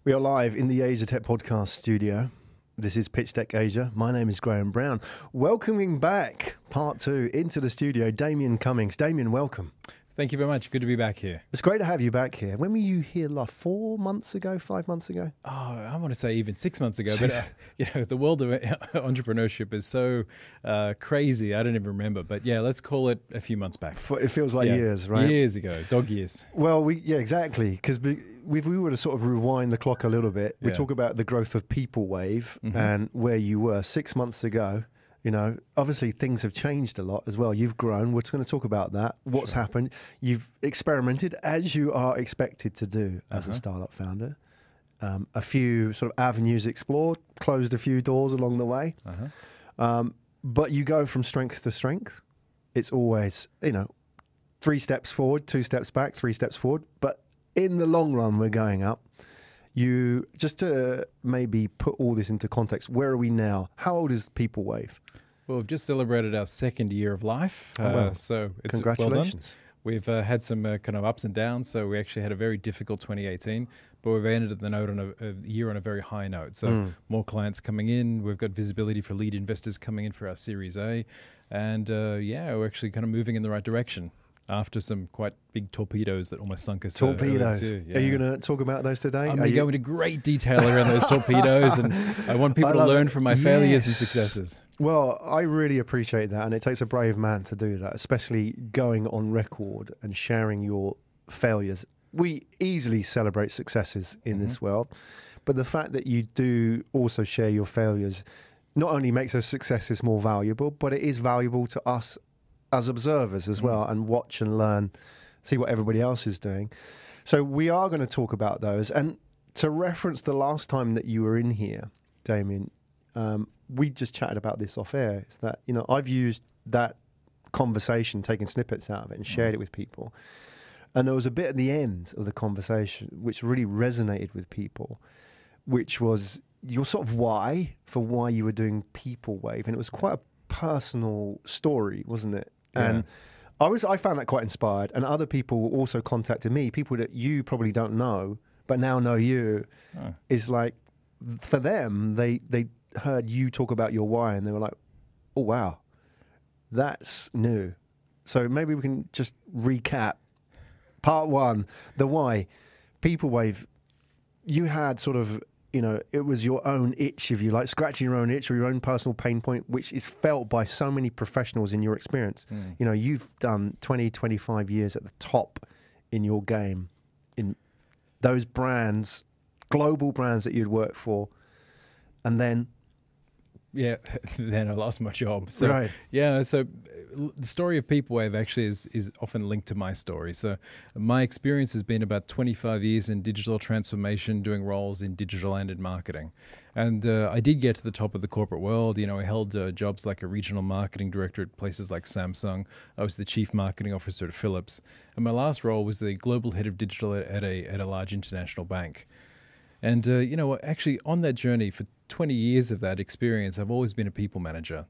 We are live in the Asia Tech Podcast studio. This is PitchDeck Asia. My name is Graham Brown. Welcoming back, part 2, into the studio, Damien Cummings. Damien, welcome. Thank you very much. Good to be back here. It's great to have you back here. When were you here, like 4 months ago, 5 months ago? Oh, I want to say even 6 months ago. But the world of entrepreneurship is so crazy. I don't even remember. But yeah, let's call it a few months back. It feels like years, right? Years ago, dog years. Well, exactly. Because if we were to sort of rewind the clock a little bit, we talk about the growth of Peoplewave and where you were 6 months ago. You know, obviously things have changed a lot as well. You've grown. We're going to talk about that. What's happened? You've experimented as you are expected to do as a startup founder. A few sort of avenues explored, closed a few doors along the way. But you go from strength to strength. It's always, 3 steps forward, 2 steps back, 3 steps forward. But in the long run, we're going up. You, just to maybe put all this into context, where are we now? How old is Peoplewave? Well, we've just celebrated our 2nd year of life. So it's congratulations. Well done. We've had some kind of ups and downs. So we actually had a very difficult 2018, but we've ended the note on a year on a very high note. So more clients coming in. We've got visibility for lead investors coming in for our Series A. And we're actually kind of moving in the right direction after some quite big torpedoes that almost sunk us. Torpedoes. Are you going to talk about those today? I'm going to go into great detail around those torpedoes, and I want people to learn from my failures and successes. Well, I really appreciate that, and it takes a brave man to do that, especially going on record and sharing your failures. We easily celebrate successes in this world, but the fact that you do also share your failures not only makes those successes more valuable, but it is valuable to us as observers as well, and watch and learn, see what everybody else is doing. So we are going to talk about those. And to reference the last time that you were in here, Damien, we just chatted about this off air. It's that, I've used that conversation, taken snippets out of it and shared it with people. And there was a bit at the end of the conversation which really resonated with people, which was your sort of why you were doing Peoplewave. And it was quite a personal story, wasn't it? Yeah. And I found that quite inspired, and other people also contacted me, people that you probably don't know but now know you. Is like, for them, they heard you talk about your why and they were like, oh wow, that's new. So maybe we can just recap part 1, the why. Peoplewave, you had sort of, it was your own itch, if you like, scratching your own itch or your own personal pain point, which is felt by so many professionals in your experience. You've done 20, 25 years at the top in your game, in those brands, global brands that you'd worked for. And then... Yeah, then I lost my job. So, so the story of Peoplewave actually is often linked to my story. So my experience has been about 25 years in digital transformation, doing roles in digital and in marketing. And I did get to the top of the corporate world. I held jobs like a regional marketing director at places like Samsung. I was the chief marketing officer at Philips. And my last role was the global head of digital at a large international bank. And, actually on that journey for 20 years of that experience, I've always been a people manager.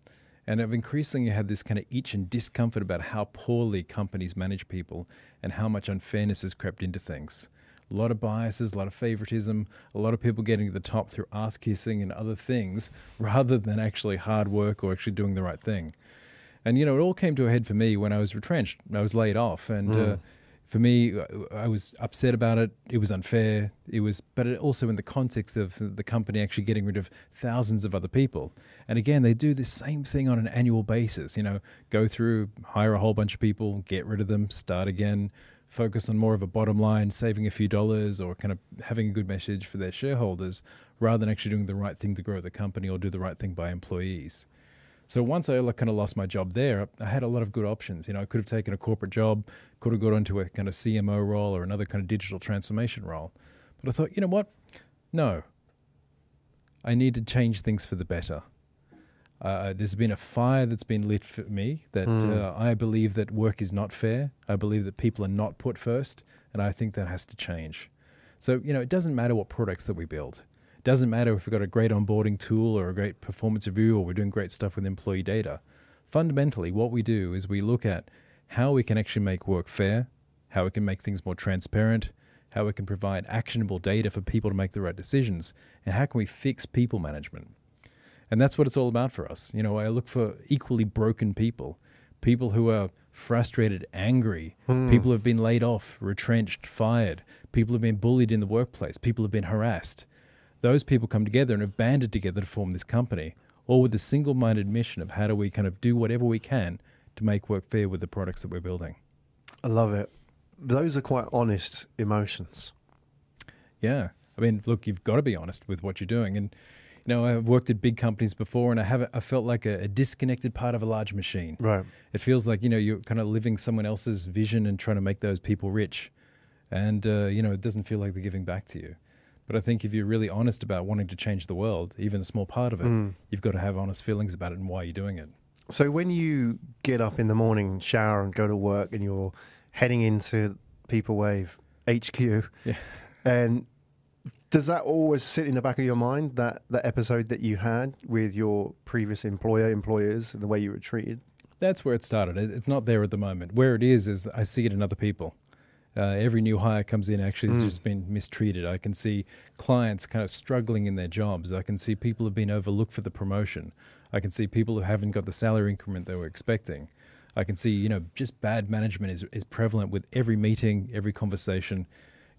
And I've increasingly had this kind of itch and discomfort about how poorly companies manage people and how much unfairness has crept into things. A lot of biases, a lot of favoritism, a lot of people getting to the top through ass kissing and other things rather than actually hard work or actually doing the right thing. And, it all came to a head for me when I was retrenched. I was laid off. And for me, I was upset about it. It was unfair. But it also in the context of the company actually getting rid of thousands of other people. And again, they do the same thing on an annual basis. Go through, hire a whole bunch of people, get rid of them, start again, focus on more of a bottom line, saving a few dollars, or kind of having a good message for their shareholders, rather than actually doing the right thing to grow the company or do the right thing by employees. So once I kind of lost my job there, I had a lot of good options. I could have taken a corporate job, could have got into a kind of CMO role or another kind of digital transformation role. But I thought, you know what? No. I need to change things for the better. There's been a fire that's been lit for me that I believe that work is not fair. I believe that people are not put first, and I think that has to change. So, it doesn't matter what products that we build. It doesn't matter if we've got a great onboarding tool or a great performance review or we're doing great stuff with employee data. Fundamentally, what we do is we look at how we can actually make work fair, how we can make things more transparent, how we can provide actionable data for people to make the right decisions, and how can we fix people management. And that's what it's all about for us. You know, I look for equally broken people who are frustrated, angry, people who have been laid off, retrenched, fired, people who have been bullied in the workplace, people who have been harassed. Those people come together and have banded together to form this company, all with the single-minded mission of how do we kind of do whatever we can to make work fair with the products that we're building. I love it. Those are quite honest emotions. Yeah. I mean, look, you've got to be honest with what you're doing. And, you know, I've worked at big companies before, and I felt like a disconnected part of a large machine. Right. It feels like, you know, you're kind of living someone else's vision and trying to make those people rich. And, you know, it doesn't feel like they're giving back to you. But I think if you're really honest about wanting to change the world, even a small part of it, you've got to have honest feelings about it and why you're doing it. So when you get up in the morning, shower and go to work, and you're heading into Peoplewave HQ, and does that always sit in the back of your mind, that episode that you had with your previous employers, and the way you were treated? That's where it started. It's not there at the moment. Where it is I see it in other people. Every new hire comes in actually has just been mistreated. I can see clients kind of struggling in their jobs. I can see people who've been overlooked for the promotion. I can see people who haven't got the salary increment they were expecting. I can see, you know, just bad management is prevalent with every meeting, every conversation.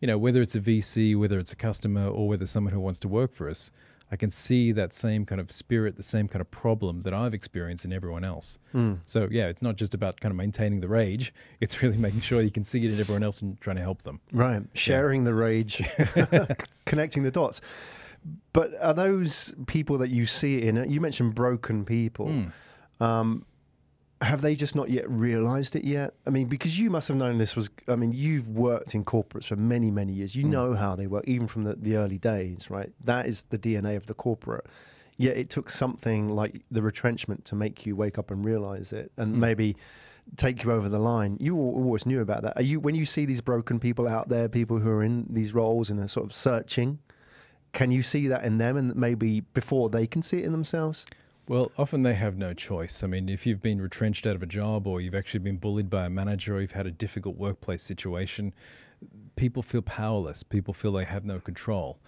You know, whether it's a VC, whether it's a customer, or whether someone who wants to work for us, I can see that same kind of spirit, the same kind of problem that I've experienced in everyone else. So yeah, it's not just about kind of maintaining the rage. It's really making sure you can see it in everyone else and trying to help them. Right. Sharing the rage, connecting the dots. But are those people that you see it in, you mentioned broken people, have they just not yet realized it yet? I mean, because you must have known this was, I mean, you've worked in corporates for many, many years. You know how they work, even from the early days, right? That is the DNA of the corporate. Yet it took something like the retrenchment to make you wake up and realize it, and maybe take you over the line. You always knew about that. Are you, when you see these broken people out there, people who are in these roles and are sort of searching, can you see that in them, and maybe before they can see it in themselves? Well, often they have no choice. I mean, if you've been retrenched out of a job, or you've actually been bullied by a manager, or you've had a difficult workplace situation, people feel powerless. People feel they have no control.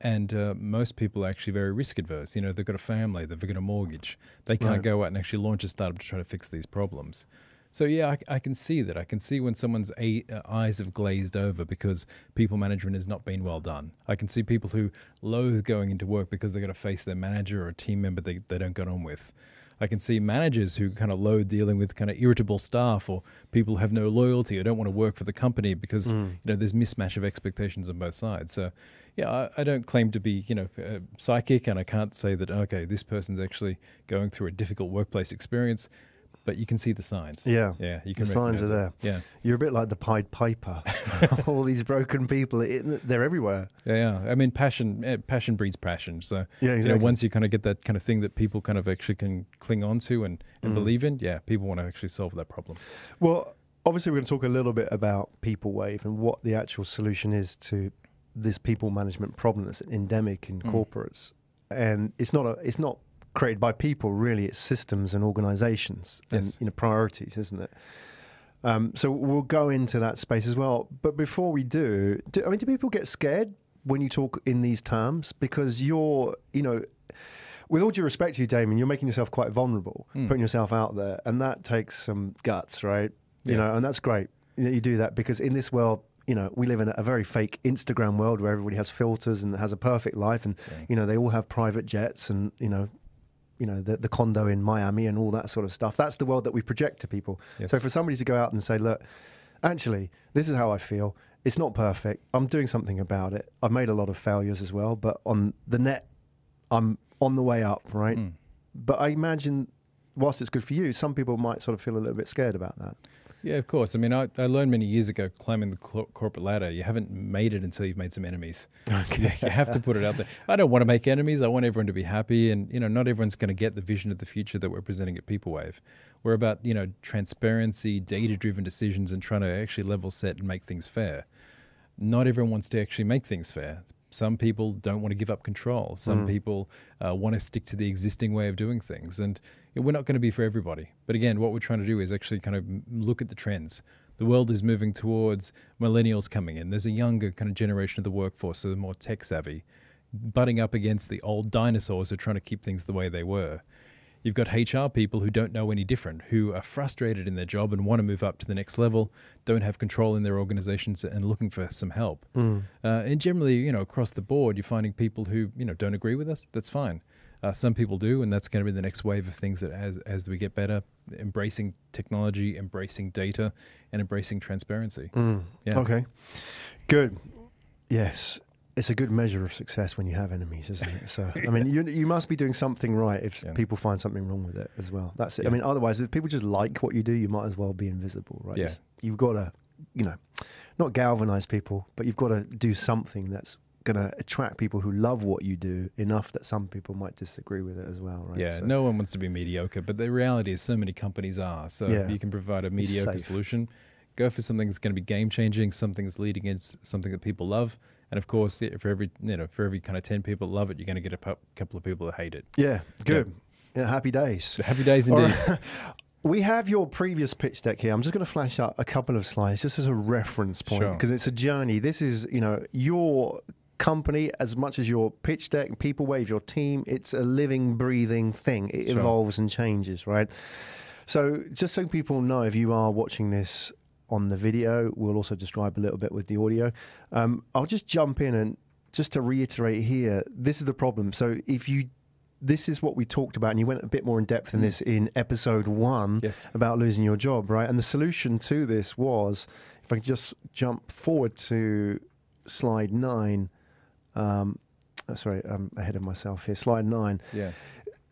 And most people are actually very risk adverse. You know, they've got a family, they've got a mortgage. They can't go out and actually launch a startup to try to fix these problems. So yeah, I can see that. I can see when someone's eyes have glazed over because people management has not been well done. I can see people who loathe going into work because they've got to face their manager or a team member they don't get on with. I can see managers who kind of loathe dealing with kind of irritable staff, or people who have no loyalty or don't want to work for the company because you know, there's mismatch of expectations on both sides. So yeah, I don't claim to be, you know, psychic, and I can't say that, okay, this person's actually going through a difficult workplace experience. But you can see the signs. Yeah. You can. The signs are there. Yeah. You're a bit like the Pied Piper. All these broken people, they're everywhere. Yeah. I mean, passion breeds passion. So, yeah, exactly. You know, once you kind of get that kind of thing that people kind of actually can cling on to and believe in, people want to actually solve that problem. Well, obviously we're going to talk a little bit about Peoplewave and what the actual solution is to this people management problem that's endemic in corporates. And it's not created by people, really. It's systems and organizations and priorities, isn't it? So we'll go into that space as well. But before we do people get scared when you talk in these terms? Because you're, you know, with all due respect to you, Damien, you're making yourself quite vulnerable, putting yourself out there, and that takes some guts, right? You know, and that's great that you do that, because in this world, you know, we live in a very fake Instagram world where everybody has filters and has a perfect life, and you know, they all have private jets and you know the condo in Miami and all that sort of stuff. That's the world that we project to people. So for somebody to go out and say, look, actually, this is how I feel. It's not perfect. I'm doing something about it. I've made a lot of failures as well, but on the net, I'm on the way up, right? But I imagine, whilst it's good for you, some people might sort of feel a little bit scared about that. Yeah, of course. I mean, I learned many years ago, climbing the corporate ladder, you haven't made it until you've made some enemies. Okay. You have to put it out there. I don't want to make enemies. I want everyone to be happy. And, you know, not everyone's going to get the vision of the future that we're presenting at Peoplewave. We're about, you know, transparency, data-driven decisions, and trying to actually level set and make things fair. Not everyone wants to actually make things fair. Some people don't want to give up control. Some people want to stick to the existing way of doing things. And we're not going to be for everybody. But again, what we're trying to do is actually kind of look at the trends, The world is moving towards millennials coming in. There's a younger kind of generation of the workforce, so they're more tech savvy, butting up against the old dinosaurs who are trying to keep things the way they were. You've got HR people who don't know any different, who are frustrated in their job and want to move up to the next level, don't have control in their organizations and looking for some help. And generally, you know, across the board, you're finding people who, you know, don't agree with us. That's fine. Some people do, and that's going to be the next wave of things that as we get better, embracing technology, embracing data, and embracing transparency. Yeah. Okay, good. Yes. It's a good measure of success when you have enemies, isn't it? So, I mean, you must be doing something right if people find something wrong with it as well. That's it. I mean, otherwise, if people just like what you do, you might as well be invisible, right? Yeah. You've got to, you know, not galvanize people, but you've got to do something that's going to attract people who love what you do enough that some people might disagree with it as well, right? Yeah, so no one wants to be mediocre, but the reality is so many companies are. So if you can provide a mediocre solution, go for something that's going to be game-changing, something that's leading into something that people love. And of course, for every kind of 10 people that love it, you're going to get a couple of people that hate it. Yeah, good. Yeah, happy days. Happy days indeed. Right. We have your previous pitch deck here. I'm just going to flash up a couple of slides just as a reference point because it's a journey. This is, you know, your company as much as your pitch deck, Peoplewave, your team. It's a living, breathing thing. It evolves and changes, right? So just so people know, if you are watching this on the video, we'll also describe a little bit with the audio. I'll just jump in and just to reiterate here, this is the problem. So this is what we talked about, and you went a bit more in depth in this in episode 1 about losing your job, right? And the solution to this was, if I could just jump forward to slide 9. Sorry, I'm ahead of myself here. Slide 9. Yeah.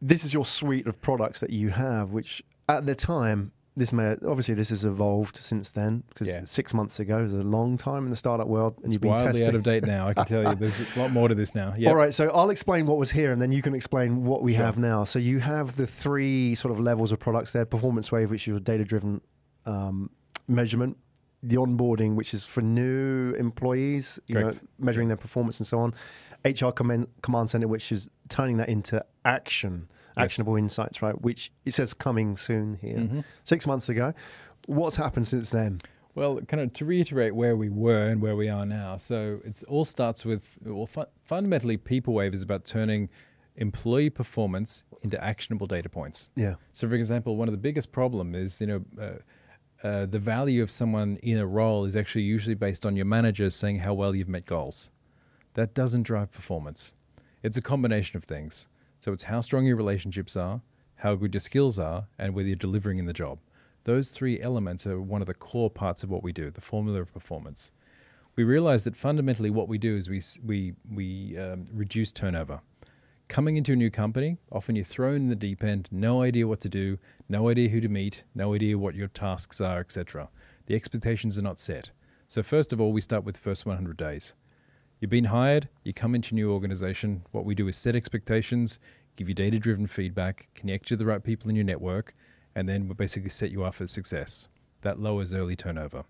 This is your suite of products that you have, which at the time, this has evolved since then, because 6 months ago was a long time in the startup world, and you've been wildly testing. Out of date now. I can tell you, there's a lot more to this now. All right, so I'll explain what was here, and then you can explain what we have now. So you have the 3 sort of levels of products there: Performance Wave, which is your data-driven measurement; the onboarding, which is for new employees, you know, measuring their performance and so on; HR Command Center, which is turning that into actionable insights, right? Which it says coming soon here. 6 months ago. What's happened since then? Well, kind of to reiterate where we were and where we are now. So it all starts with, fundamentally, Peoplewave is about turning employee performance into actionable data points. Yeah. So, for example, one of the biggest problem is, the value of someone in a role is actually usually based on your manager saying how well you've met goals. That doesn't drive performance. It's a combination of things. So it's how strong your relationships are, how good your skills are, and whether you're delivering in the job. Those 3 elements are one of the core parts of what we do, the formula of performance. We realize that fundamentally what we do is we reduce turnover. Coming into a new company, often you're thrown in the deep end, no idea what to do, no idea who to meet, no idea what your tasks are, etc. The expectations are not set. So first of all, we start with the first 100 days. You've been hired, you come into a new organization. What we do is set expectations, give you data-driven feedback, connect you to the right people in your network, and then we'll basically set you up for success. That lowers early turnover.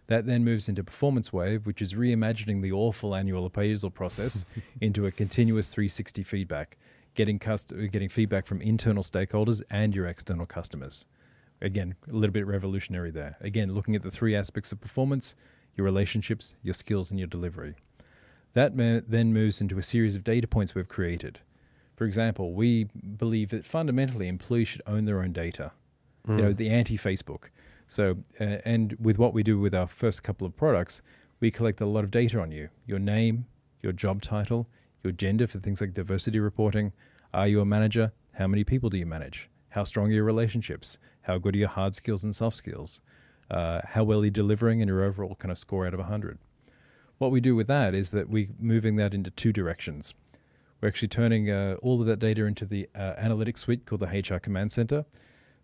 That then moves into Performance Wave, which is reimagining the awful annual appraisal process into a continuous 360 feedback, getting feedback from internal stakeholders and your external customers. Again, a little bit revolutionary there. Again, looking at the 3 aspects of performance: your relationships, your skills, and your delivery. That then moves into a series of data points we've created. For example, we believe that fundamentally employees should own their own data. You know, the anti-Facebook. So, and with what we do with our first couple of products, we collect a lot of data on you: your name, your job title, your gender for things like diversity reporting. Are you a manager? How many people do you manage? How strong are your relationships? How good are your hard skills and soft skills? How well are you delivering, and your overall kind of score out of 100? What we do with that is that we're moving that into 2 directions. We're actually turning all of that data into the analytics suite called the HR Command Center.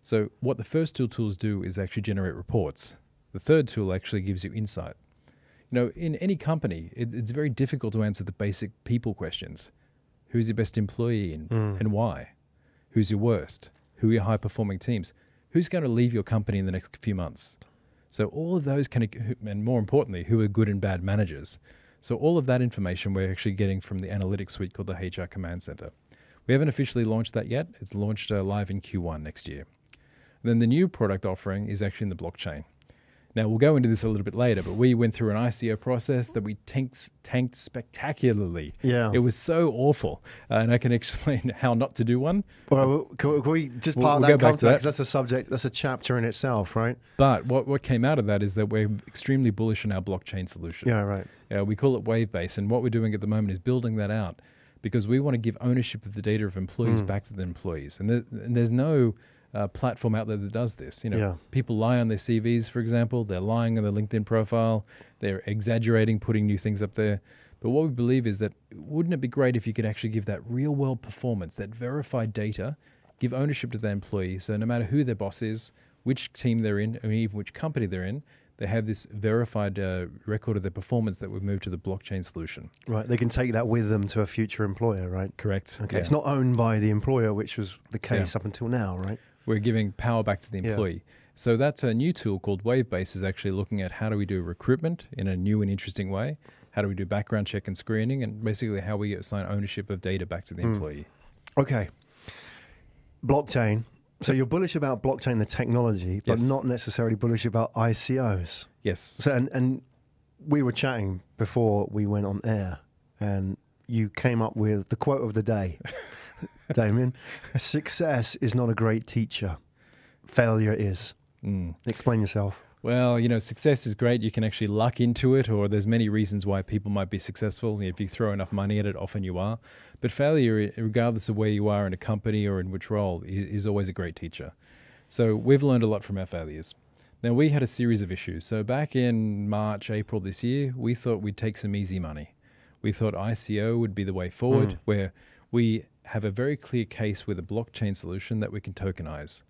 So what the first 2 tools do is actually generate reports. The third tool actually gives you insight. You know, in any company, it's very difficult to answer the basic people questions. Who's your best employee and why? Who's your worst? Who are your high-performing teams? Who's going to leave your company in the next few months? So all of those and more importantly, who are good and bad managers. So all of that information we're actually getting from the analytics suite called the HR Command Center. We haven't officially launched that yet. It's launched live in Q1 next year. And then the new product offering is actually in the blockchain. Now, we'll go into this a little bit later, but we went through an ICO process that we tanked spectacularly. Yeah. It was so awful. And I can explain how not to do one. Well, can we just part we'll that go back to that? Because that's a subject, that's a chapter in itself, right? But what came out of that is that we're extremely bullish on our blockchain solution. Yeah, right. We call it Wavebase. And what we're doing at the moment is building that out because we want to give ownership of the data of employees back to the employees. And there's no platform out there that does this. People lie on their CVs, for example. They're lying on their LinkedIn profile. They're exaggerating, putting new things up there. But what we believe is that wouldn't it be great if you could actually give that real world performance, that verified data, give ownership to their employees. So no matter who their boss is, which team they're in, or even which company they're in, they have this verified record of their performance that we've moved to the blockchain solution. Right, they can take that with them to a future employer, right? Correct. Okay, it's not owned by the employer, which was the case up until now, right? We're giving power back to the employee. So that's a new tool called Wavebase is actually looking at how do we do recruitment in a new and interesting way, how do we do background check and screening, and basically how we assign ownership of data back to the employee. Okay. Blockchain. So you're bullish about blockchain, the technology, but not necessarily bullish about ICOs. Yes. So, and we were chatting before we went on air, and you came up with the quote of the day, Damien. Success is not a great teacher. Failure is. Explain yourself. Well, success is great. You can actually luck into it, or there's many reasons why people might be successful. If you throw enough money at it, often you are. But failure, regardless of where you are in a company or in which role, is always a great teacher. So we've learned a lot from our failures. Now, we had a series of issues. So back in March, April this year, we thought we'd take some easy money. We thought ICO would be the way forward, where we have a very clear case with a blockchain solution that we can tokenize.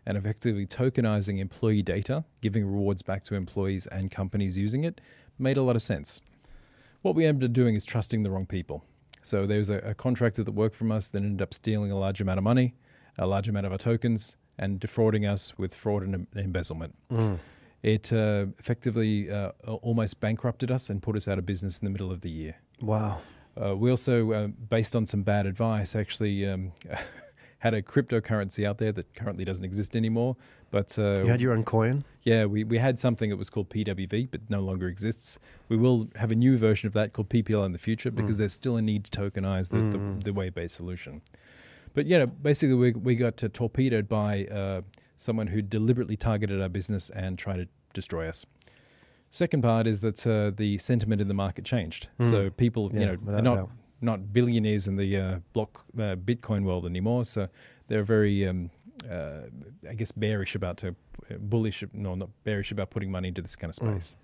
And effectively tokenizing employee data, giving rewards back to employees and companies using it, made a lot of sense. What we ended up doing is trusting the wrong people. So there was a contractor that worked from us that ended up stealing a large amount of money, a large amount of our tokens, and defrauding us with fraud and embezzlement. It effectively almost bankrupted us and put us out of business in the middle of the year. Wow. We also, based on some bad advice, actually had a cryptocurrency out there that currently doesn't exist anymore. But you had your own coin? Yeah, we had something that was called PWV, but no longer exists. We will have a new version of that called PPL in the future because there's still a need to tokenize the Wavebase solution. But basically we got torpedoed by someone who deliberately targeted our business and tried to destroy us. Second part is that the sentiment in the market changed. So people, are not billionaires in the Bitcoin world anymore. So they're very, I guess, bearish about not bearish about putting money into this kind of space.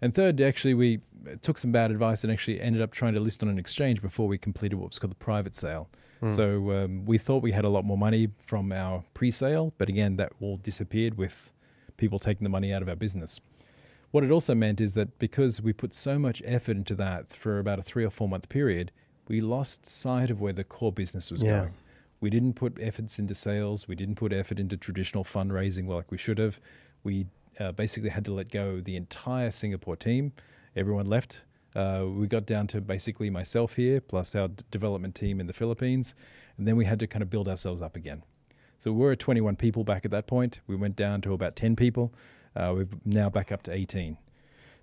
And third, actually, we took some bad advice and actually ended up trying to list on an exchange before we completed what was called the private sale. So we thought we had a lot more money from our pre-sale, but again, that all disappeared with people taking the money out of our business. What it also meant is that because we put so much effort into that for about a 3 or 4 month period, we lost sight of where the core business was going. We didn't put efforts into sales. We didn't put effort into traditional fundraising like we should have. We basically had to let go the entire Singapore team. Everyone left. We got down to basically myself here, plus our development team in the Philippines. And then we had to kind of build ourselves up again. So we were at 21 people back at that point. We went down to about 10 people. We're now back up to 18.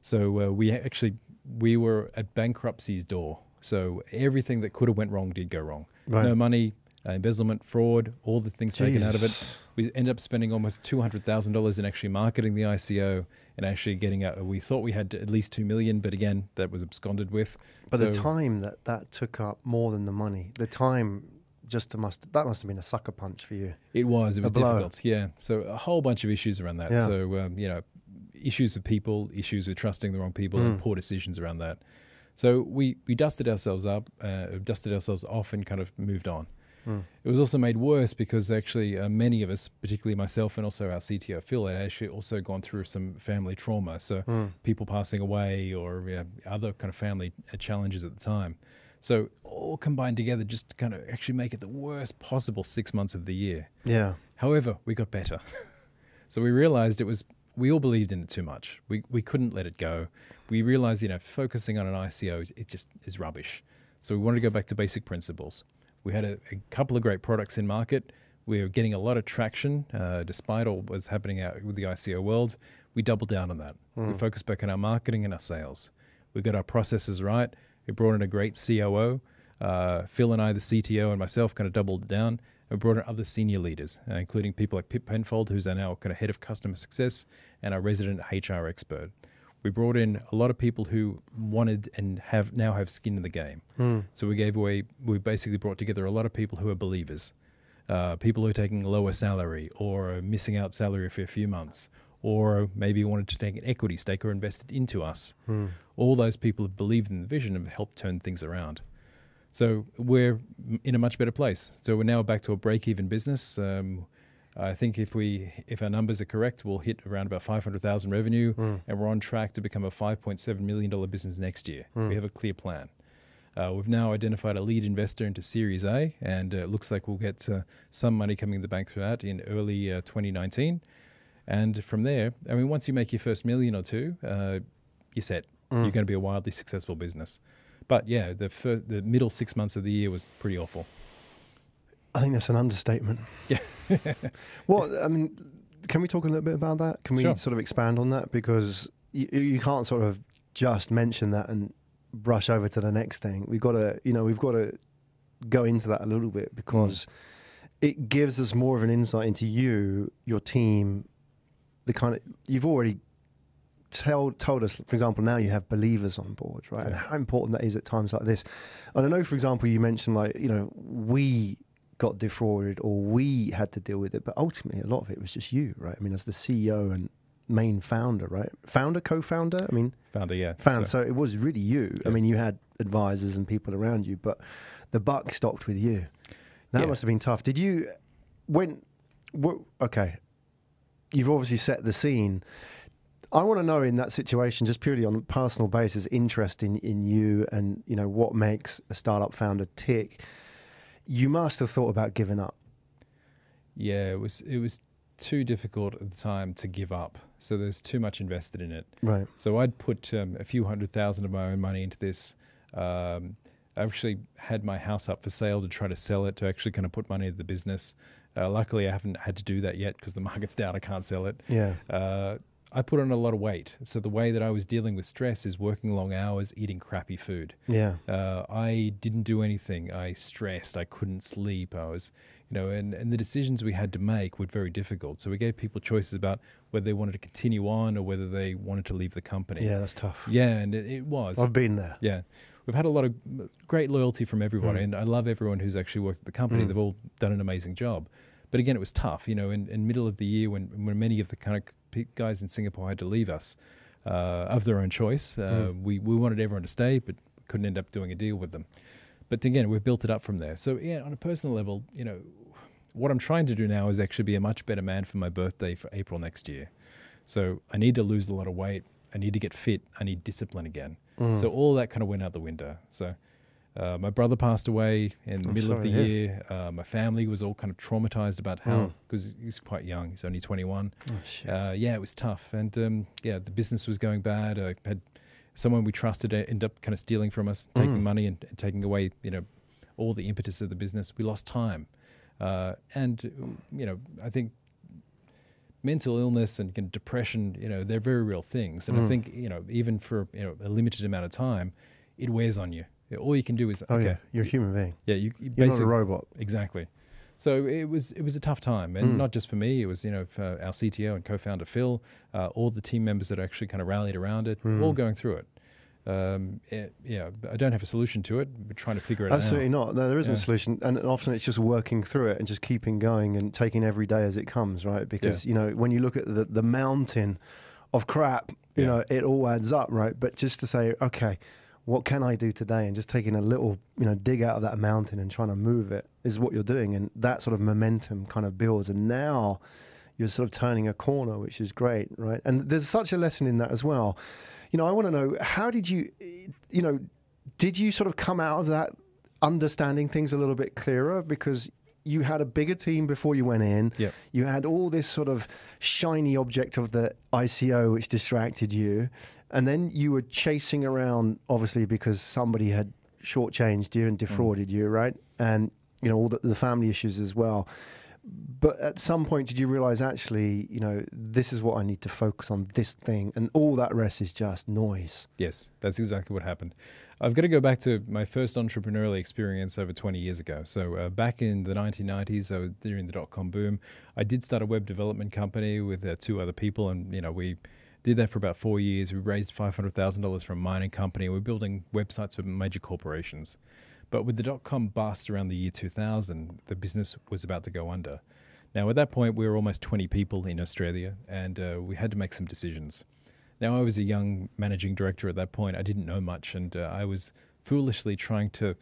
So we were at bankruptcy's door. So everything that could have went wrong did go wrong. Right. No money, embezzlement, fraud, all the things taken out of it. We ended up spending almost $200,000 in actually marketing the ICO and actually getting out. We thought we had at least $2 million, but again, that was absconded with. But the time that took up more than the money, the time that must have been a sucker punch for you. It was difficult. Yeah. So a whole bunch of issues around that. Yeah. So, issues with people, issues with trusting the wrong people and poor decisions around that. So we dusted ourselves off and kind of moved on. It was also made worse because actually many of us, particularly myself and also our CTO Phil, had actually also gone through some family trauma. So people passing away or other kind of family challenges at the time. So all combined together just to kind of actually make it the worst possible 6 months of the year. Yeah. However, we got better. So we realized we all believed in it too much. We couldn't let it go. We realized, focusing on an ICO, it just is rubbish. So we wanted to go back to basic principles. We had a couple of great products in market. We were getting a lot of traction despite all what was happening out with the ICO world. we doubled down on that. We focused back on our marketing and our sales. We got our processes right. We brought in a great COO. Phil and I, the CTO, and myself kind of doubled down. We brought in other senior leaders, including people like Pip Penfold, who's our now kind of head of customer success, and our resident HR expert. We brought in a lot of people who wanted and now have skin in the game. So we basically brought together a lot of people who are believers, people who are taking a lower salary or are missing out salary for a few months, or maybe wanted to take an equity stake or invested into us. All those people have believed in the vision and have helped turn things around. So we're in a much better place. So we're now back to a break-even business. I think if our numbers are correct, we'll hit around about 500,000 revenue, and we're on track to become a $5.7 million business next year. We have a clear plan. We've now identified a lead investor into Series A, and it looks like we'll get some money coming in the bank for that in early 2019. And from there, I mean, once you make your first million or two, you're set. You're going to be a wildly successful business. But yeah, the middle 6 months of the year was pretty awful. I think that's an understatement. Yeah. Well, I mean, can we talk a little bit about that? Can we Sure. sort of expand on that? Because you can't sort of just mention that and brush over to the next thing. We've got to go into that a little bit, because it gives us more of an insight into you, your team, the kind of, you've already told us, for example, now you have believers on board, right? And how important that is at times like this. And I know, for example, you mentioned we got defrauded or we had to deal with it, but ultimately a lot of it was just you, right? I mean, as the CEO and main founder, right? Co-founder? I mean, founder, yeah. So it was really you. Yeah. I mean, you had advisors and people around you, but the buck stopped with you. That must have been tough. Did you, okay, you've obviously set the scene. I want to know, in that situation, just purely on a personal basis, interest in you and, what makes a startup founder tick. You must have thought about giving up. Yeah, it was too difficult at the time to give up. So there's too much invested in it. Right. So I'd put a few $100,000 of my own money into this. I actually had my house up for sale to try to sell it, to actually kind of put money into the business. Luckily, I haven't had to do that yet because the market's down. I can't sell it. Yeah. I put on a lot of weight. So the way that I was dealing with stress is working long hours, eating crappy food. Yeah. I didn't do anything. I stressed. I couldn't sleep. I was, and the decisions we had to make were very difficult. So we gave people choices about whether they wanted to continue on or whether they wanted to leave the company. Yeah, that's tough. Yeah, and it was. I've been there. Yeah. We've had a lot of great loyalty from everyone, and I love everyone who's actually worked at the company. They've all done an amazing job. But again, it was tough, in middle of the year when many of the kind of guys in Singapore had to leave us of their own choice. We wanted everyone to stay, but couldn't end up doing a deal with them. But again, we've built it up from there. So yeah, on a personal level, what I'm trying to do now is actually be a much better man for my birthday for April next year. So I need to lose a lot of weight. I need to get fit. I need discipline again. So all that kind of went out the window. So my brother passed away in the middle of the year. My family was all kind of traumatized about how, because he's quite young, he's only 21. Oh, shit. Yeah, it was tough. And the business was going bad. I had someone we trusted end up kind of stealing from us, taking money and taking away, all the impetus of the business. We lost time. And I think mental illness and depression, they're very real things. And I think, even for a limited amount of time, it wears on you. All you can do is, you're a human being. Yeah, you're not a robot. Exactly. So it was a tough time, and not just for me. It was for our CTO and co-founder Phil, all the team members that actually kind of rallied around it, all going through it. I don't have a solution to it. We're trying to figure it out. Absolutely not. No, there isn't a solution, and often it's just working through it and just keeping going and taking every day as it comes, right? Because when you look at the mountain of crap, it all adds up, right? But just to say, okay, what can I do today? And just taking a little, dig out of that mountain and trying to move it is what you're doing. And that sort of momentum kind of builds. And now you're sort of turning a corner, which is great, right? And there's such a lesson in that as well. I want to know, how did you, did you sort of come out of that understanding things a little bit clearer? Because you had a bigger team before you went in. Yep. You had all this sort of shiny object of the ICO, which distracted you. And then you were chasing around, obviously, because somebody had shortchanged you and defrauded you, right? And, all the family issues as well. But at some point, did you realize actually, this is what I need to focus on, this thing, and all that rest is just noise? Yes, that's exactly what happened. I've got to go back to my first entrepreneurial experience over 20 years ago. So back in the 1990s, during the dot-com boom, I did start a web development company with 2 other people, and we did that for about 4 years. We raised $500,000 from a mining company. We're building websites for major corporations. But with the dot-com bust around the year 2000, the business was about to go under. Now, at that point, we were almost 20 people in Australia, and we had to make some decisions. Now, I was a young managing director at that point. I didn't know much, and I was foolishly trying to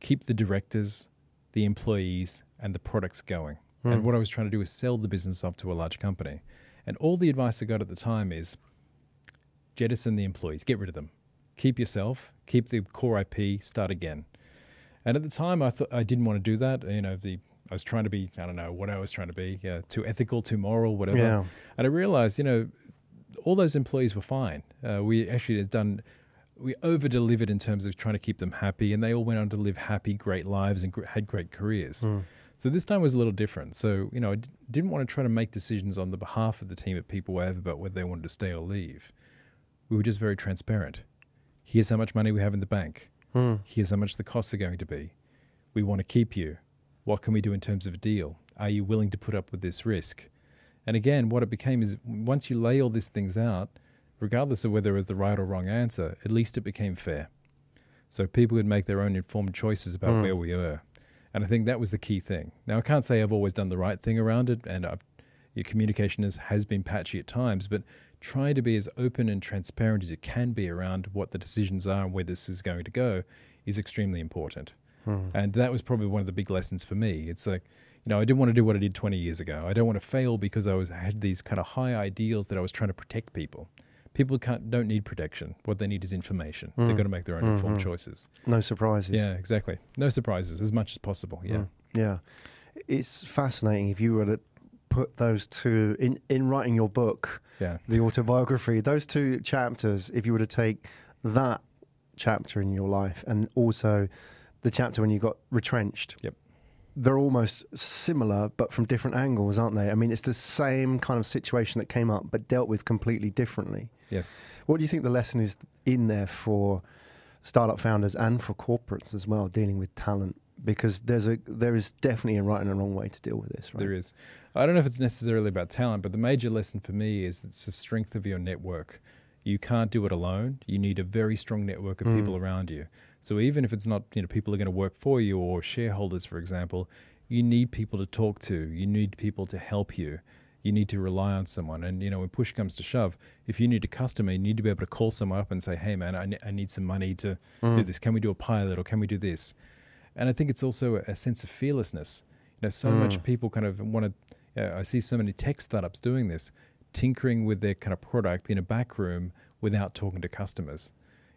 keep the directors, the employees, and the products going. And what I was trying to do is sell the business off to a large company. And all the advice I got at the time is jettison the employees, get rid of them. Keep yourself, keep the core IP, start again. And at the time, I thought I didn't want to do that. I was trying to be, I don't know what I was trying to be, too ethical, too moral, whatever. Yeah. And I realized, all those employees were fine. We actually we over-delivered in terms of trying to keep them happy, and they all went on to live happy, great lives and had great careers. So this time was a little different. So, I didn't want to try to make decisions on the behalf of the team at Peoplewave about whether they wanted to stay or leave. We were just very transparent. Here's how much money we have in the bank. Here's how much the costs are going to be. We want to keep you. What can we do in terms of a deal? Are you willing to put up with this risk? And again, what it became is once you lay all these things out, regardless of whether it was the right or wrong answer, at least it became fair. So people could make their own informed choices about where we were. And I think that was the key thing. Now, I can't say I've always done the right thing around it, and your communication has been patchy at times, but try to be as open and transparent as you can be around what the decisions are and where this is going to go is extremely important. And that was probably one of the big lessons for me. It's like, I didn't want to do what I did 20 years ago. I don't want to fail because I had these kind of high ideals that I was trying to protect people. People don't need protection. What they need is information. They've got to make their own informed choices. No surprises. Yeah, exactly. No surprises, as much as possible. Yeah. Yeah. It's fascinating if you were to put those two, in writing your book, the autobiography, those 2 chapters, if you were to take that chapter in your life and also the chapter when you got retrenched. Yep. They're almost similar, but from different angles, aren't they? I mean, it's the same kind of situation that came up, but dealt with completely differently. Yes. What do you think the lesson is in there for startup founders and for corporates as well, dealing with talent? Because there is definitely a right and a wrong way to deal with this, right? There is. I don't know if it's necessarily about talent, but the major lesson for me is it's the strength of your network. You can't do it alone. You need a very strong network of people around you. So even if it's not, people are going to work for you or shareholders, for example, you need people to talk to. You need people to help you. You need to rely on someone. And, when push comes to shove, if you need a customer, you need to be able to call someone up and say, hey, man, I need some money to do this. Can we do a pilot or can we do this? And I think it's also a sense of fearlessness. So much people kind of want to, I see so many tech startups doing this, tinkering with their kind of product in a back room without talking to customers.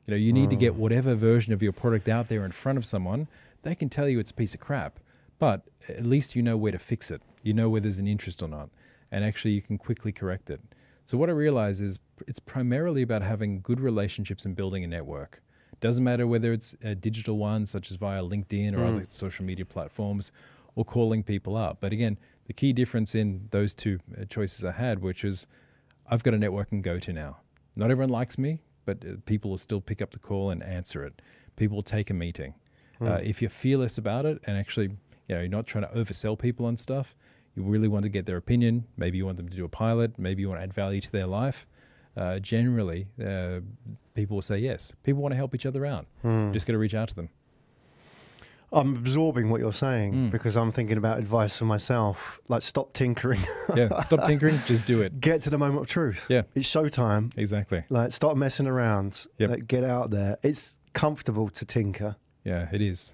You need to get whatever version of your product out there in front of someone. They can tell you it's a piece of crap, but at least you know where to fix it. You know where there's an interest or not, and actually you can quickly correct it. So what I realize is it's primarily about having good relationships and building a network. Doesn't matter whether it's a digital one, such as via LinkedIn or other social media platforms, or calling people up. But again, the key difference in those 2 choices I had, which is I've got a network and go to now. Not everyone likes me, but people will still pick up the call and answer it. People will take a meeting. If you're fearless about it and actually, you're not trying to oversell people on stuff, you really want to get their opinion. Maybe you want them to do a pilot. Maybe you want to add value to their life. Generally, people will say yes. People want to help each other out. Just got to reach out to them. I'm absorbing what you're saying because I'm thinking about advice for myself, like stop tinkering. Stop tinkering, just do it. Get to the moment of truth. Yeah. It's showtime. Exactly. Like stop messing around. Yep. Like, get out there. It's comfortable to tinker. Yeah, it is.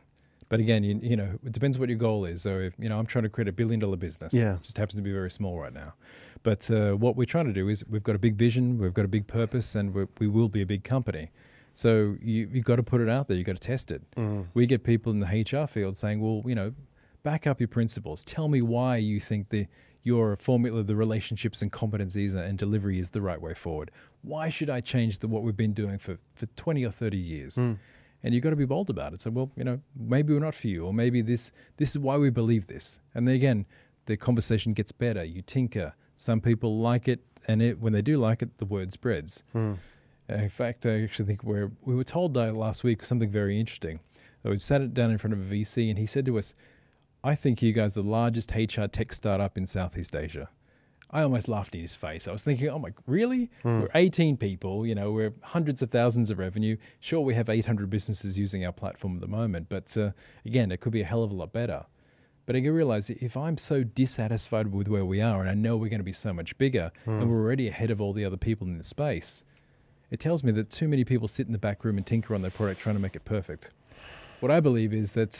But again, it depends what your goal is. So if, I'm trying to create $1 billion business. Yeah. It just happens to be very small right now. But what we're trying to do is we've got a big vision, we've got a big purpose, and we will be a big company. So you've got to put it out there. You've got to test it. We get people in the HR field saying, well, back up your principles. Tell me why you think your formula, the relationships and competencies and delivery is the right way forward. Why should I change what we've been doing for 20 or 30 years? And you've got to be bold about it. So, well, maybe we're not for you, or maybe this is why we believe this. And then again, the conversation gets better. You tinker. Some people like it, and when they do like it, the word spreads. In fact, I actually think we were told last week something very interesting. We sat down in front of a VC, and he said to us, "I think you guys are the largest HR tech startup in Southeast Asia." I almost laughed in his face. I was thinking, oh my, really? We're 18 people, we're hundreds of thousands of revenue. Sure, we have 800 businesses using our platform at the moment, but again, it could be a hell of a lot better. But I realize if I'm so dissatisfied with where we are, and I know we're going to be so much bigger, and we're already ahead of all the other people in the space, it tells me that too many people sit in the back room and tinker on their product trying to make it perfect. What I believe is that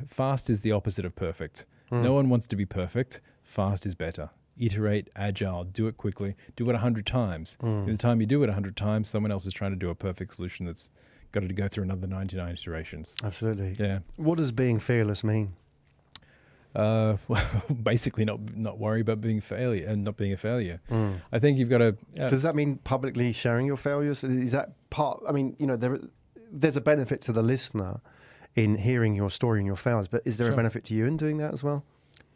fast is the opposite of perfect. No one wants to be perfect. Fast is better. Iterate, agile, do it quickly, do it 100 times. In the time you do it 100 times, someone else is trying to do a perfect solution that's got to go through another 99 iterations. Absolutely. Yeah. What does being fearless mean? Well, basically not worry about being failure and not being a failure. I think you've got to... Does that mean publicly sharing your failures? Is that part... I mean, there's a benefit to the listener in hearing your story and your failures, but is there a benefit to you in doing that as well?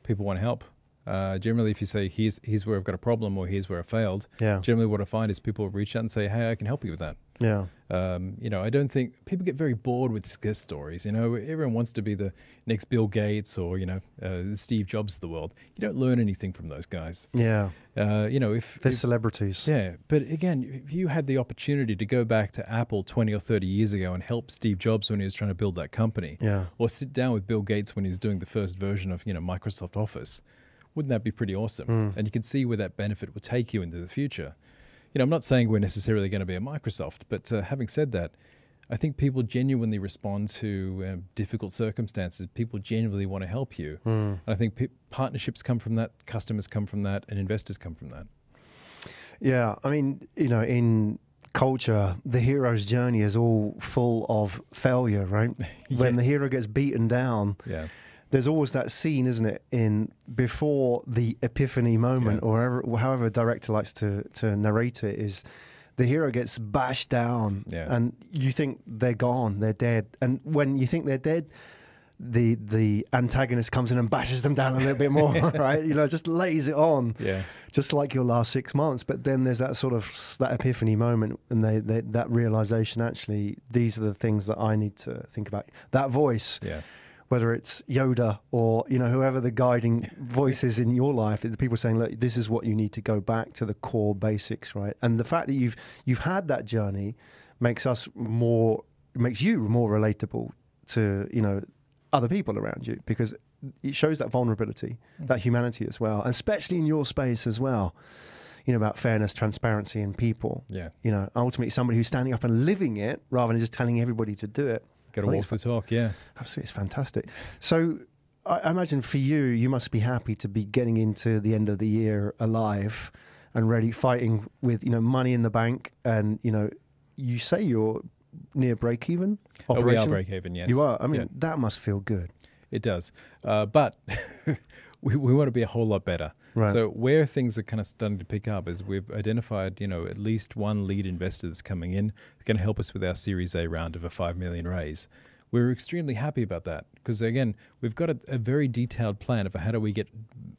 People want to help. Generally, if you say, here's where I've got a problem or here's where I failed, generally what I find is people reach out and say, hey, I can help you with that. Yeah. I don't think people get very bored with success stories. Everyone wants to be the next Bill Gates or, the Steve Jobs of the world. You don't learn anything from those guys. Yeah. If they're celebrities. Yeah. But again, if you had the opportunity to go back to Apple 20 or 30 years ago and help Steve Jobs when he was trying to build that company, or sit down with Bill Gates when he was doing the first version of, Microsoft Office, wouldn't that be pretty awesome? And you can see where that benefit would take you into the future. I'm not saying we're necessarily going to be a Microsoft, but having said that, I think people genuinely respond to difficult circumstances. People genuinely want to help you. And I think partnerships come from that, customers come from that, and investors come from that. Yeah, I mean, in culture, the hero's journey is all full of failure, right? When the hero gets beaten down, there's always that scene, isn't it, before the epiphany moment, or however a director likes to narrate it, is the hero gets bashed down, and you think they're gone, they're dead. And when you think they're dead, the antagonist comes in and bashes them down a little bit more, right? Just lays it on, just like your last 6 months. But then there's that sort of that epiphany moment, and that realization, actually, these are the things that I need to think about. That voice. Whether it's Yoda or whoever the guiding voice is in your life, the people saying, look, this is what you need to go back to the core basics, right? And the fact that you've had that journey makes you more relatable to other people around you, because it shows that vulnerability, that humanity as well, and especially in your space as well. About fairness, transparency, and people. Ultimately somebody who's standing up and living it rather than just telling everybody to do it. Got to walk the talk, Absolutely, it's fantastic. So I imagine for you must be happy to be getting into the end of the year alive and ready, fighting with, money in the bank. And, you say you're near break-even operation? We are break-even, yes. You are? I mean, that must feel good. It does. But we want to be a whole lot better. Right. So where things are kind of starting to pick up is we've identified, at least one lead investor that's coming in, going to help us with our Series A round of a 5 million raise. We're extremely happy about that because, again, we've got a very detailed plan of how do we get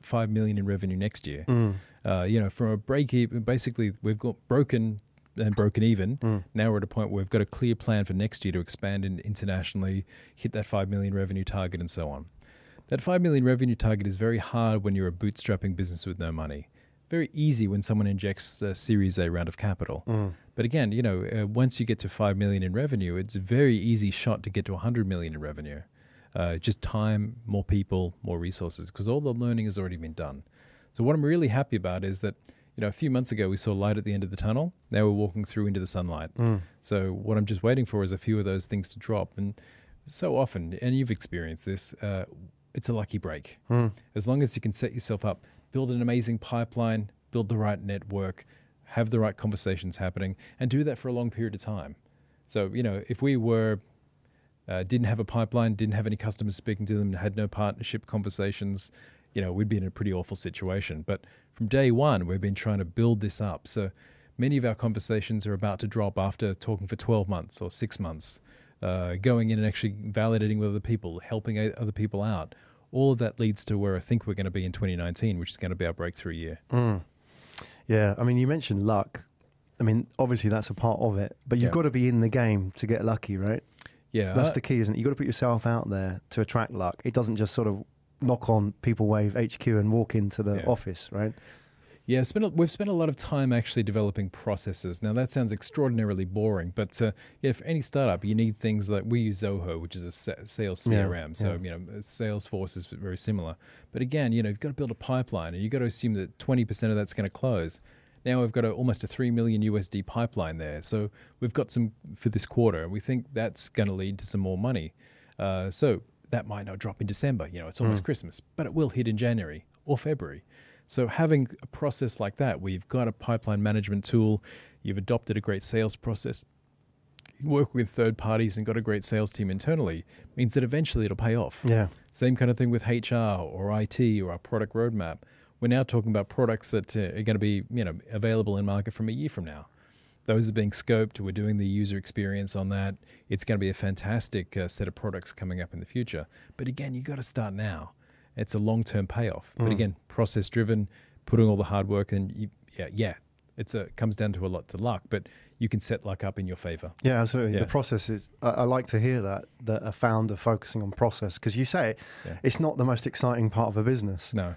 5 million in revenue next year. From a break even, basically we've got broken even. Now we're at a point where we've got a clear plan for next year to expand internationally, hit that 5 million revenue target, and so on. That 5 million revenue target is very hard when you're a bootstrapping business with no money. Very easy when someone injects a Series A round of capital. But again, once you get to 5 million in revenue, it's a very easy shot to get to 100 million in revenue. Just time, more people, more resources, because all the learning has already been done. So what I'm really happy about is that, a few months ago we saw light at the end of the tunnel. Now we're walking through into the sunlight. So what I'm just waiting for is a few of those things to drop. And so often, and you've experienced this, it's a lucky break. As long as you can set yourself up, build an amazing pipeline, build the right network, have the right conversations happening, and do that for a long period of time. So, if we didn't have a pipeline, didn't have any customers speaking to them, had no partnership conversations, we'd be in a pretty awful situation. But from day one, we've been trying to build this up. So many of our conversations are about to drop after talking for 12 months or 6 months. Going in and actually validating with other people, helping other people out, all of that leads to where I think we're going to be in 2019, which is going to be our breakthrough year. Yeah, I mean, you mentioned luck. I mean, obviously that's a part of it, but you've got to be in the game to get lucky, right? Yeah. That's the key, isn't it? You've got to put yourself out there to attract luck. It doesn't just sort of knock on Peoplewave HQ and walk into the office, right? Yeah, we've spent a lot of time actually developing processes. Now, that sounds extraordinarily boring, but for any startup, you need things like, we use Zoho, which is a sales CRM. So, Salesforce is very similar. But again, you've got to build a pipeline, and you've got to assume that 20% of that's going to close. Now we've got almost a $3 million USD pipeline there. So we've got some for this quarter. We think that's going to lead to some more money. So that might not drop in December. It's almost Christmas, but it will hit in January or February. So having a process like that, where you've got a pipeline management tool, you've adopted a great sales process, you work with third parties and got a great sales team internally, means that eventually it'll pay off. Yeah. Same kind of thing with HR or IT or our product roadmap. We're now talking about products that are going to be, available in market from a year from now. Those are being scoped. We're doing the user experience on that. It's going to be a fantastic set of products coming up in the future. But again, you've got to start now. It's a long-term payoff. But again, process-driven, putting all the hard work in. It comes down to a lot to luck, but you can set luck up in your favor. Yeah, absolutely. The process is, I like to hear that a founder focusing on process, because you say it's not the most exciting part of a business. No.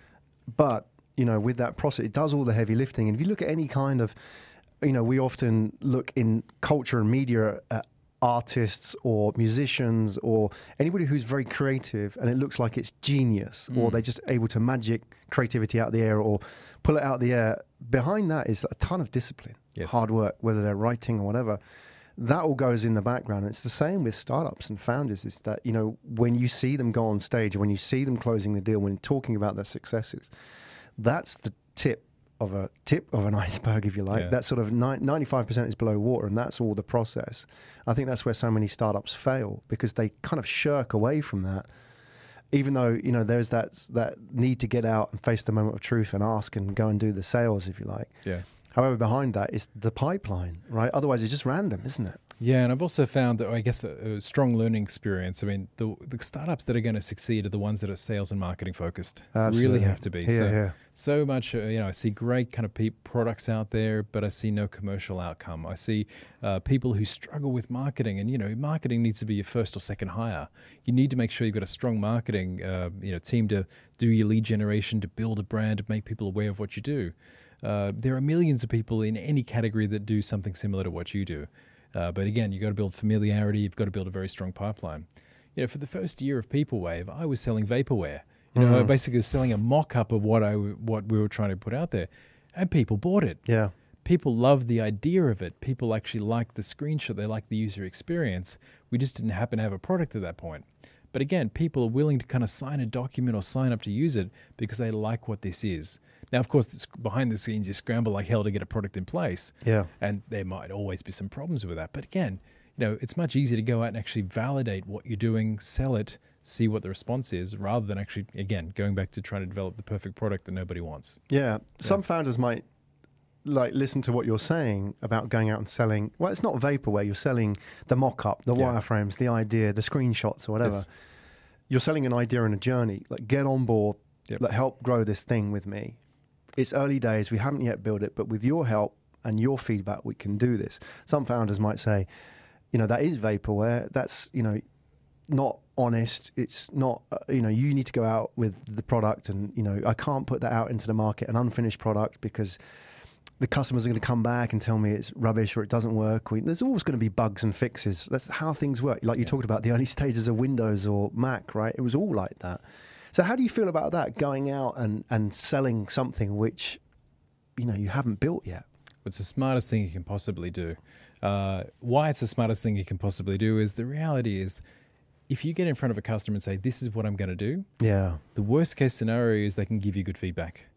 But, with that process, it does all the heavy lifting. And if you look at any kind of, we often look in culture and media at artists or musicians or anybody who's very creative, and it looks like it's genius, or they're just able to magic creativity out of the air or pull it out of the air. Behind that is a ton of discipline, hard work, whether they're writing or whatever. That all goes in the background. And it's the same with startups and founders, is that, when you see them go on stage, when you see them closing the deal, when talking about their successes, that's the tip of an iceberg, if you like. That sort of 95% is below water, and that's all the process. I think that's where so many startups fail, because they kind of shirk away from that, even though there's that need to get out and face the moment of truth and ask and go and do the sales, if you like. However, behind that is the pipeline, right? Otherwise it's just random, isn't it? Yeah, and I've also found that, I guess, a strong learning experience. I mean, the startups that are going to succeed are the ones that are sales and marketing focused. Absolutely. Really have to be. So much, I see great kind of products out there, but I see no commercial outcome. I see people who struggle with marketing, and, marketing needs to be your first or second hire. You need to make sure you've got a strong marketing team to do your lead generation, to build a brand, to make people aware of what you do. There are millions of people in any category that do something similar to what you do. But again, you've got to build familiarity. You've got to build a very strong pipeline. For the first year of Peoplewave, I was selling vaporware. I basically was selling a mock-up of what we were trying to put out there, and people bought it. Yeah. People loved the idea of it. People actually liked the screenshot. They liked the user experience. We just didn't happen to have a product at that point. But again, people are willing to kind of sign a document or sign up to use it because they like what this is. Now, of course, behind the scenes, you scramble like hell to get a product in place. Yeah. And there might always be some problems with that. But again, it's much easier to go out and actually validate what you're doing, sell it, see what the response is, rather than actually, again, going back to trying to develop the perfect product that nobody wants. Yeah. Some founders might listen to what you're saying about going out and selling. Well, it's not vaporware. You're selling the mock-up, the wireframes, the idea, the screenshots or whatever. Yes. You're selling an idea and a journey. Get on board. Help grow this thing with me. It's early days. We haven't yet built it, but with your help and your feedback, we can do this. Some founders might say, that is vaporware. That's, not honest. It's not, you need to go out with the product, and, I can't put that out into the market, an unfinished product, because the customers are going to come back and tell me it's rubbish or it doesn't work. There's always going to be bugs and fixes. That's how things work. Like you talked about the early stages of Windows or Mac, right? It was all like that. So how do you feel about that, going out and selling something which, you haven't built yet? It's the smartest thing you can possibly do. Why it's the smartest thing you can possibly do is, the reality is, if you get in front of a customer and say, this is what I'm going to do, the worst case scenario is they can give you good feedback.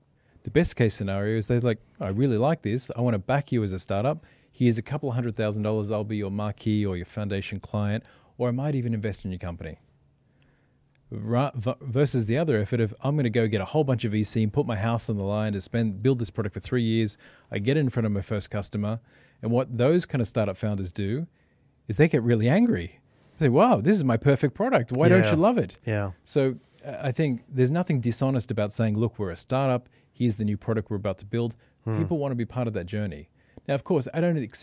The best case scenario is they're like, I really like this. I want to back you as a startup. Here's a couple of $100,000. I'll be your marquee or your foundation client, or I might even invest in your company. Versus the other effort of, I'm going to go get a whole bunch of VC and put my house on the line to build this product for 3 years. I get in front of my first customer. And what those kind of startup founders do is they get really angry. They say, wow, this is my perfect product. Why don't you love it? Yeah. So I think there's nothing dishonest about saying, look, we're a startup. Here's the new product we're about to build. People want to be part of that journey. Now, of course,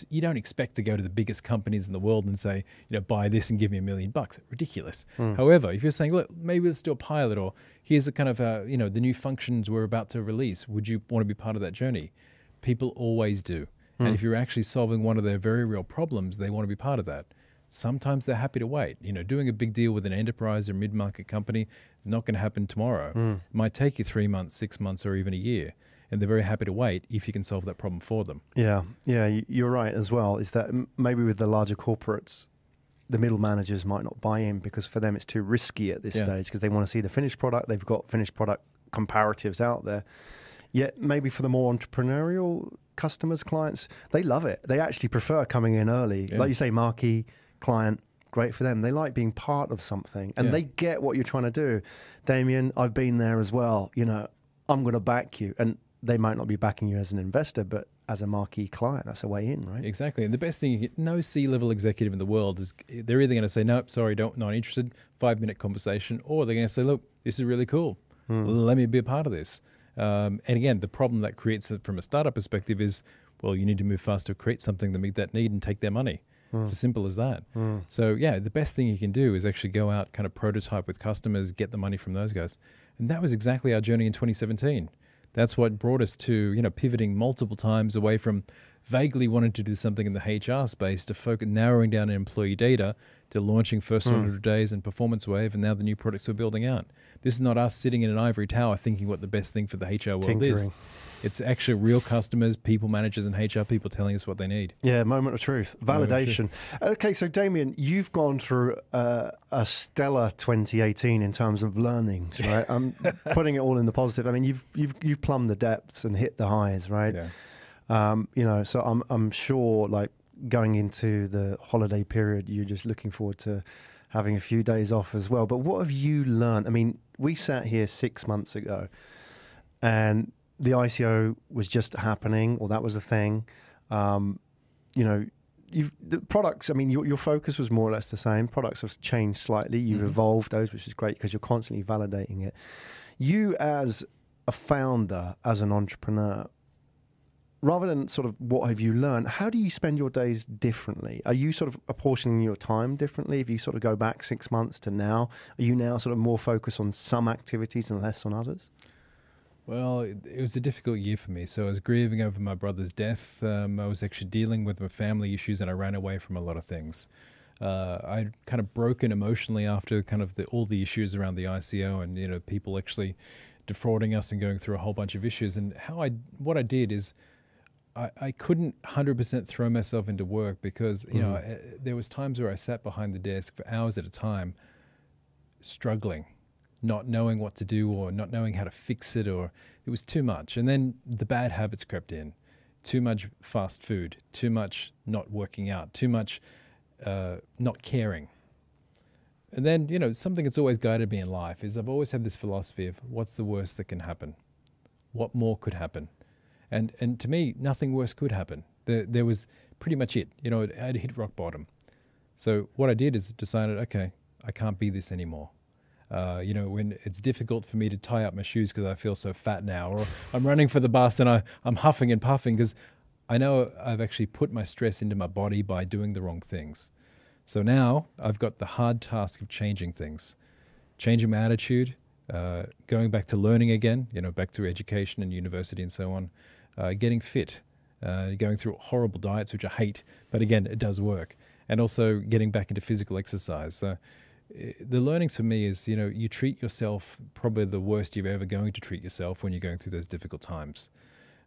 you don't expect to go to the biggest companies in the world and say, buy this and give me $1 million. Ridiculous. However, if you're saying, look, maybe let's do a pilot, or here's a kind of, the new functions we're about to release. Would you want to be part of that journey? People always do. And if you're actually solving one of their very real problems, they want to be part of that. Sometimes they're happy to wait. Doing a big deal with an enterprise or mid-market company is not going to happen tomorrow. It might take you 3 months, 6 months, or even a year. And they're very happy to wait if you can solve that problem for them. Yeah, you're right as well. Is that maybe with the larger corporates, the middle managers might not buy in because for them it's too risky at this stage because they want to see the finished product. They've got finished product comparatives out there. Yet maybe for the more entrepreneurial customers, clients, they love it. They actually prefer coming in early. Like you say, marquee client, great for them. They like being part of something and they get what you're trying to do. Damien, I've been there as well. I'm going to back you. And they might not be backing you as an investor, but as a marquee client, that's a way in, right? Exactly. And the best thing, no C-level executive in the world is, they're either going to say, nope, sorry, not interested, 5-minute conversation, or they're going to say, look, this is really cool. Let me be a part of this. And again, the problem that creates from a startup perspective is, well, you need to move fast to create something to meet that need and take their money. It's as simple as that. So yeah, the best thing you can do is actually go out, kind of prototype with customers, get the money from those guys. And that was exactly our journey in 2017. That's what brought us to, pivoting multiple times away from vaguely wanting to do something in the HR space to focus, narrowing down employee data, to launching first 100 days and Performance Wave, and now the new products we're building out. This is not us sitting in an ivory tower thinking what the best thing for the HR world is. It's actually real customers, people managers, and HR people telling us what they need. Yeah, moment of truth. Validation. Okay, so Damien, you've gone through a stellar 2018 in terms of learnings, right? I'm putting it all in the positive. I mean, you've plumbed the depths and hit the highs, right? Yeah. So I'm sure, like, going into the holiday period, you're just looking forward to having a few days off as well. But what have you learned? I mean, we sat here 6 months ago and the ICO was just happening, or that was the thing. The products, I mean, your focus was more or less the same. Products have changed slightly. You've evolved those, which is great because you're constantly validating it. You as a founder, as an entrepreneur, rather than sort of what have you learned, how do you spend your days differently? Are you sort of apportioning your time differently? If you sort of go back 6 months to now, are you now sort of more focused on some activities and less on others? Well, it was a difficult year for me. So I was grieving over my brother's death. I was actually dealing with my family issues, and I ran away from a lot of things. I'd kind of broken emotionally after kind of all the issues around the ICO and, people actually defrauding us and going through a whole bunch of issues. And what I did is I couldn't 100% throw myself into work because, there was times where I sat behind the desk for hours at a time, struggling, not knowing what to do or not knowing how to fix it, or it was too much. And then the bad habits crept in. Too much fast food, too much not working out, too much not caring. And then, something that's always guided me in life is I've always had this philosophy of what's the worst that can happen? What more could happen? And to me, nothing worse could happen. There was pretty much it. I'd hit rock bottom. So what I did is decided, okay, I can't be this anymore. When it's difficult for me to tie up my shoes because I feel so fat now, or I'm running for the bus and I'm huffing and puffing because I know I've actually put my stress into my body by doing the wrong things. So now I've got the hard task of changing things, changing my attitude, going back to learning again, back to education and university and so on, getting fit, going through horrible diets, which I hate, but again, it does work, and also getting back into physical exercise. So the learnings for me is, you treat yourself probably the worst you're ever going to treat yourself when you're going through those difficult times.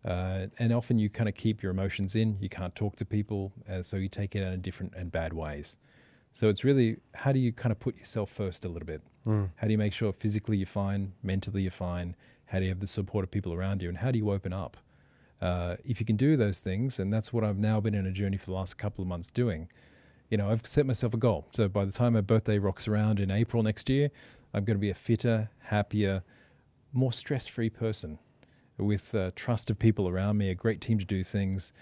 And often you kind of keep your emotions in, you can't talk to people, so you take it out in different and bad ways. So it's really, how do you kind of put yourself first a little bit? How do you make sure physically you're fine, mentally you're fine? How do you have the support of people around you? And how do you open up? If you can do those things, and that's what I've now been in a journey for the last couple of months doing, I've set myself a goal. So by the time my birthday rocks around in April next year, I'm going to be a fitter, happier, more stress-free person with trust of people around me, a great team to do things,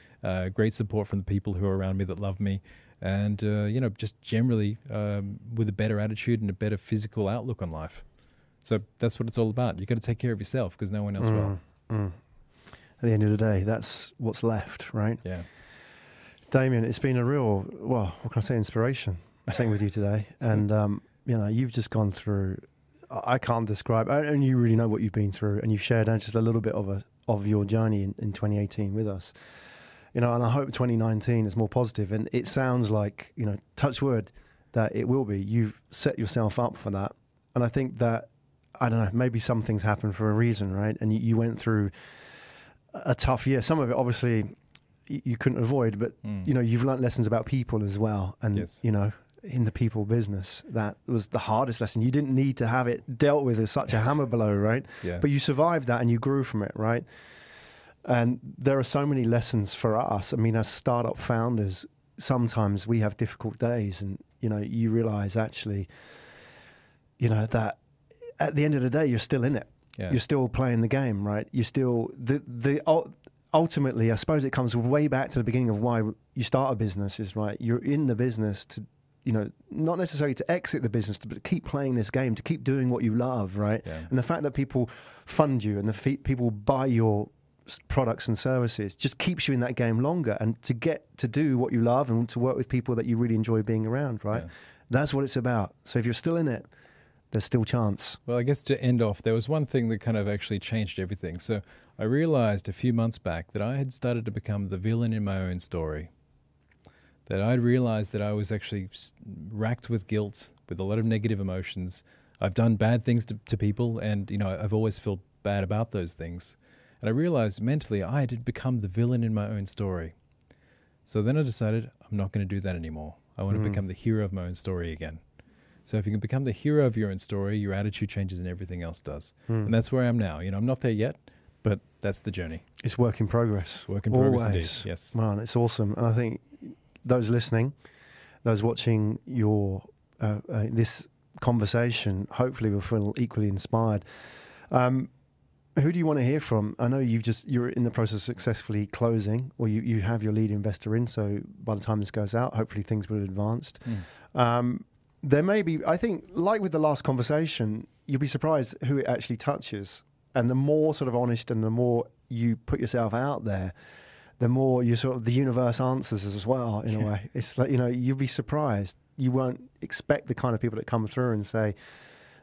great support from the people who are around me that love me, and just generally with a better attitude and a better physical outlook on life. So that's what it's all about. You've got to take care of yourself because no one else will. At the end of the day, that's what's left, right? Yeah. Damien, it's been a real, what can I say, inspiration sitting with you today. And, you've just gone through, I can't describe, and you really know what you've been through, and you've shared just a little bit of your journey in 2018 with us. And I hope 2019 is more positive. And it sounds like, touch wood, that it will be. You've set yourself up for that. And I think that, I don't know, maybe some things happen for a reason, right? And you went through a tough year. Some of it, obviously, you couldn't avoid, but, you've learnt lessons about people as well. And, yes. In the people business, that was the hardest lesson. You didn't need to have it dealt with as such a hammer blow, right? Yeah. But you survived that and you grew from it, right? And there are so many lessons for us. I mean, as startup founders, sometimes we have difficult days and, you realize actually, that at the end of the day, you're still in it. Yeah. You're still playing the game, right? You're still, ultimately, I suppose it comes way back to the beginning of why you start a business is, right? You're in the business to, not necessarily to exit the business, but to keep playing this game, to keep doing what you love, right? Yeah. And the fact that people fund you and people buy your products and services just keeps you in that game longer, and to get to do what you love and to work with people that you really enjoy being around, right? Yeah. That's what it's about. So if you're still in it, there's still chance. Well, I guess to end off, there was one thing that kind of actually changed everything. So I realized a few months back that I had started to become the villain in my own story. That I'd realized that I was actually racked with guilt, with a lot of negative emotions. I've done bad things to people, and I've always felt bad about those things. And I realized mentally I had become the villain in my own story. So then I decided I'm not going to do that anymore. I want to become the hero of my own story again. So if you can become the hero of your own story, your attitude changes and everything else does. And that's where I am now. I'm not there yet, but that's the journey. It's work in progress. Work in progress indeed, yes. Man, it's awesome. And I think those listening, those watching your this conversation, hopefully will feel equally inspired. Who do you want to hear from? I know you're in the process of successfully closing, or you have your lead investor in, so by the time this goes out, hopefully things will have advanced. There may be, I think, like with the last conversation, you'll be surprised who it actually touches. And the more sort of honest and the more you put yourself out there, the more you the universe answers as well, in a way. It's like, you'll be surprised. You won't expect the kind of people that come through and say,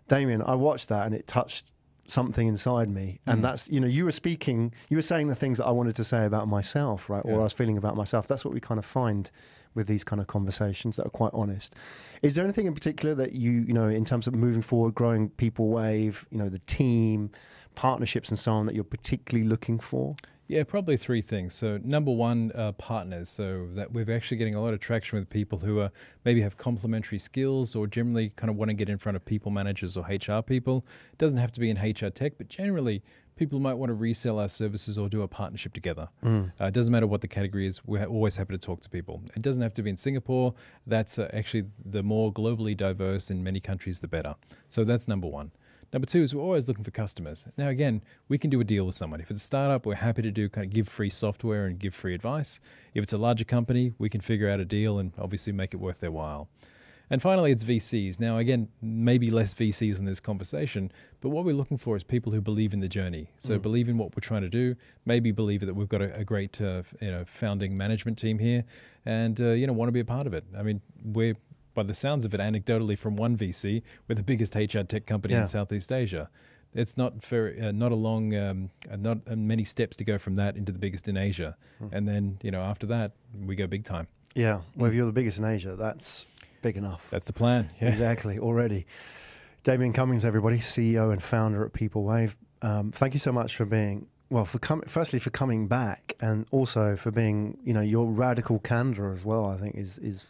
Damien, I watched that and it touched something inside me. And that's, you were saying the things that I wanted to say about myself, right? Or I was feeling about myself. That's what we kind of find with these kind of conversations that are quite honest. Is there anything in particular that in terms of moving forward, growing Peoplewave, the team, partnerships and so on, that you're particularly looking for? Yeah, probably three things. So number one, partners. So that we're actually getting a lot of traction with people who maybe have complementary skills or generally kind of want to get in front of people managers or HR people. It doesn't have to be in HR tech, but generally people might want to resell our services or do a partnership together. It doesn't matter what the category is. We're always happy to talk to people. It doesn't have to be in Singapore. That's actually the more globally diverse in many countries, the better. So that's number one. Number two is we're always looking for customers. Now, again, we can do a deal with someone. If it's a startup, we're happy to give free software and give free advice. If it's a larger company, we can figure out a deal and obviously make it worth their while. And finally, it's VCs. Now, again, maybe less VCs in this conversation, but what we're looking for is people who believe in the journey. So believe in what we're trying to do, maybe believe that we've got a great founding management team here and want to be a part of it. I mean, we're, by the sounds of it, anecdotally from one VC, we're the biggest HR tech company in Southeast Asia. It's not not many steps to go from that into the biggest in Asia. And then, after that, we go big time. Yeah. Well, if you're the biggest in Asia, that's big enough. That's the plan. Yeah. Exactly. Already. Damien Cummings, everybody, CEO and founder at Peoplewave. Thank you so much for being, firstly for coming back, and also for being, your radical candor as well. I think is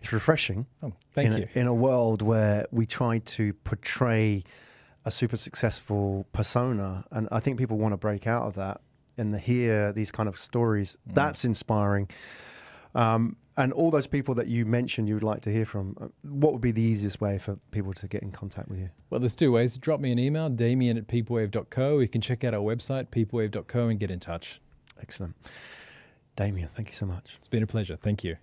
it's refreshing. Oh, thank you. In a world where we try to portray a super successful persona, and I think people want to break out of that and hear these kind of stories. That's inspiring. And all those people that you mentioned you would like to hear from, what would be the easiest way for people to get in contact with you? Well, there's two ways. Drop me an email, damien@peoplewave.co. You can check out our website, peoplewave.co, and get in touch. Excellent. Damien, thank you so much. It's been a pleasure. Thank you.